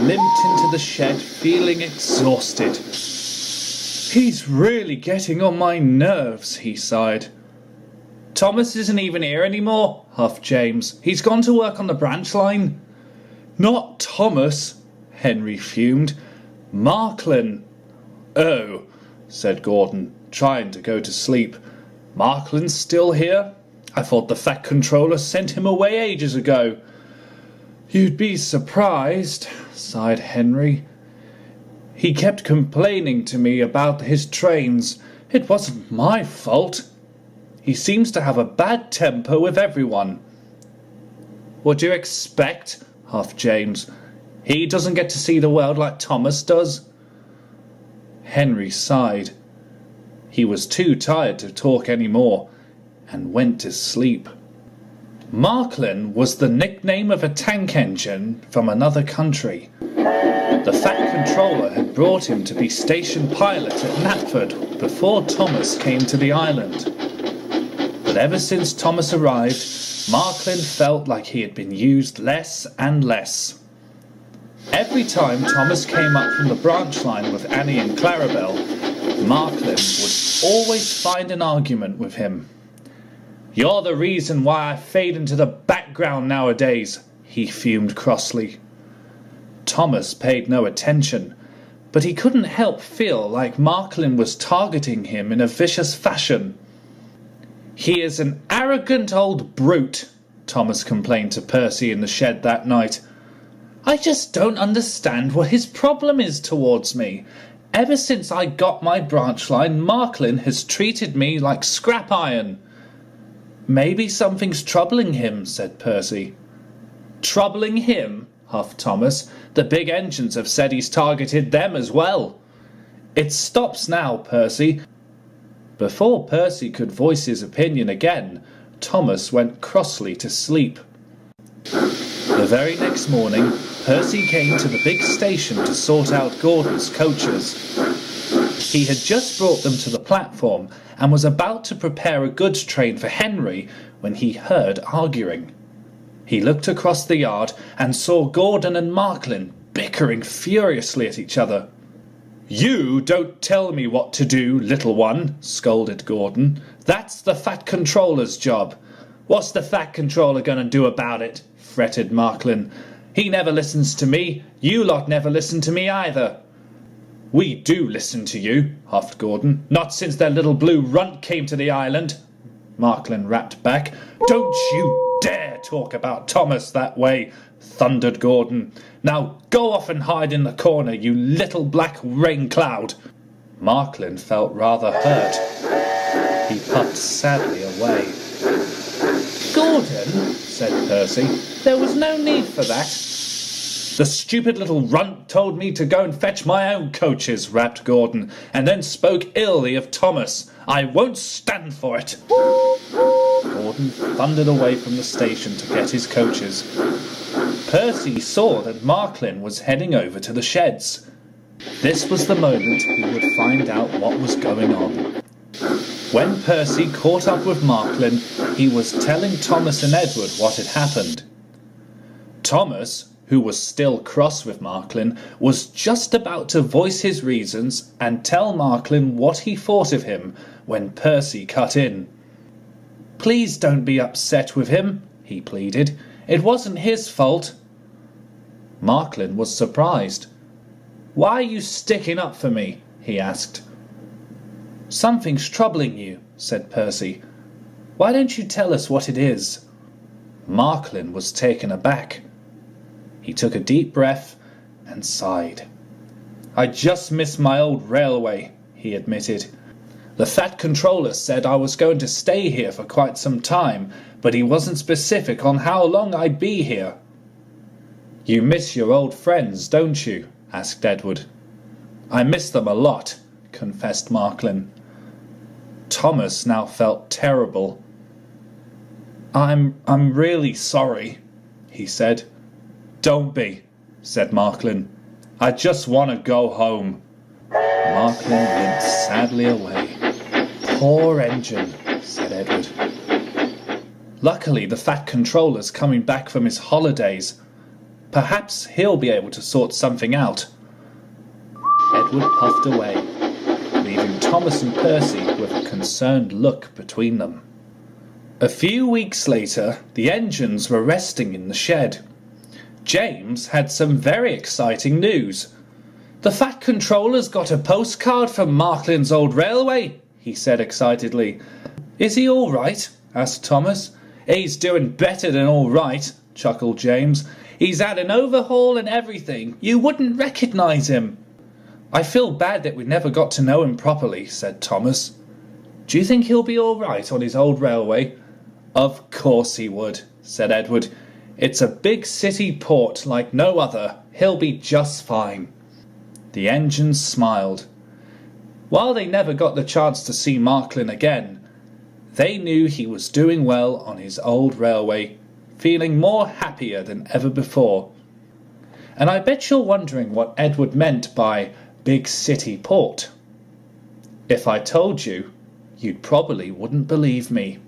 limped into the shed feeling exhausted. "He's really getting on my nerves," he sighed. "Thomas isn't even here anymore," huffed James. "He's gone to work on the branch line." "Not Thomas," Henry fumed. "Marklin." "Oh," said Gordon, trying to go to sleep. "Marklin's still here? I thought the Fat Controller sent him away ages ago." "You'd be surprised," sighed Henry. "He kept complaining to me about his trains. It wasn't my fault. He seems to have a bad temper with everyone." "What do you expect?" huffed James. "He doesn't get to see the world like Thomas does." Henry sighed. He was too tired to talk any more, and went to sleep. Marklin was the nickname of a tank engine from another country. The Fat Controller had brought him to be station pilot at Knapford before Thomas came to the island. But ever since Thomas arrived, Marklin felt like he had been used less and less. Every time Thomas came up from the branch line with Annie and Clarabelle, Marklin would always find an argument with him. "You're the reason why I fade into the background nowadays," he fumed crossly. Thomas paid no attention, but he couldn't help feel like Marklin was targeting him in a vicious fashion. "He is an arrogant old brute," Thomas complained to Percy in the shed that night. "I just don't understand what his problem is towards me. Ever since I got my branch line, Marklin has treated me like scrap iron." "Maybe something's troubling him," said Percy. "Troubling him?" huffed Thomas. "The big engines have said he's targeted them as well." "It stops now, Percy." Before Percy could voice his opinion again, Thomas went crossly to sleep. The very next morning, Percy came to the big station to sort out Gordon's coaches. He had just brought them to the platform and was about to prepare a goods train for Henry when he heard arguing. He looked across the yard and saw Gordon and Marklin bickering furiously at each other. "You don't tell me what to do, little one," scolded Gordon. "That's the Fat Controller's job." "What's the Fat Controller going to do about it?" fretted Marklin. "He never listens to me. You lot never listen to me either." "We do listen to you," huffed Gordon. "Not since that little blue runt came to the island," Marklin rapped back. "Don't you dare talk about Thomas that way," thundered Gordon. "Now go off and hide in the corner, you little black rain cloud." Marklin felt rather hurt. He puffed sadly away. "Gordon," said Percy, "there was no need for that." "The stupid little runt told me to go and fetch my own coaches," rapped Gordon, "and then spoke illy of Thomas. I won't stand for it." Gordon thundered away from the station to get his coaches. Percy saw that Marklin was heading over to the sheds. This was the moment he would find out what was going on. When Percy caught up with Marklin, he was telling Thomas and Edward what had happened. Thomas, who was still cross with Marklin, was just about to voice his reasons and tell Marklin what he thought of him when Percy cut in. "Please don't be upset with him," he pleaded. "It wasn't his fault." Marklin was surprised. "Why are you sticking up for me?" he asked. "Something's troubling you," said Percy. "Why don't you tell us what it is?" Marklin was taken aback. He took a deep breath and sighed. "I just miss my old railway," he admitted. "The Fat Controller said I was going to stay here for quite some time, but he wasn't specific on how long I'd be here." "You miss your old friends, don't you?" asked Edward. "I miss them a lot," confessed Marklin. Thomas now felt terrible. I'm really sorry," he said. "Don't be," said Marklin. "I just want to go home." Marklin limped sadly away. "Poor engine," said Edward. "Luckily the Fat Controller's coming back from his holidays. Perhaps he'll be able to sort something out. Edward puffed away, leaving Thomas and Percy with a concerned look between them. A few weeks later, the engines were resting in the shed. James had some very exciting news. "The Fat Controller's got a postcard from Marklin's old railway," he said excitedly. "Is he all right?" asked Thomas. "He's doing better than all right," chuckled James. "He's had an overhaul and everything. You wouldn't recognise him." "I feel bad that we never got to know him properly," said Thomas. "Do you think he'll be all right on his old railway?" "Of course he would," said Edward. "It's a big city port like no other. He'll be just fine." The engines smiled. While they never got the chance to see Marklin again, they knew he was doing well on his old railway, feeling more happier than ever before. And I bet you're wondering what Edward meant by big city port. If I told you, you probably wouldn't believe me.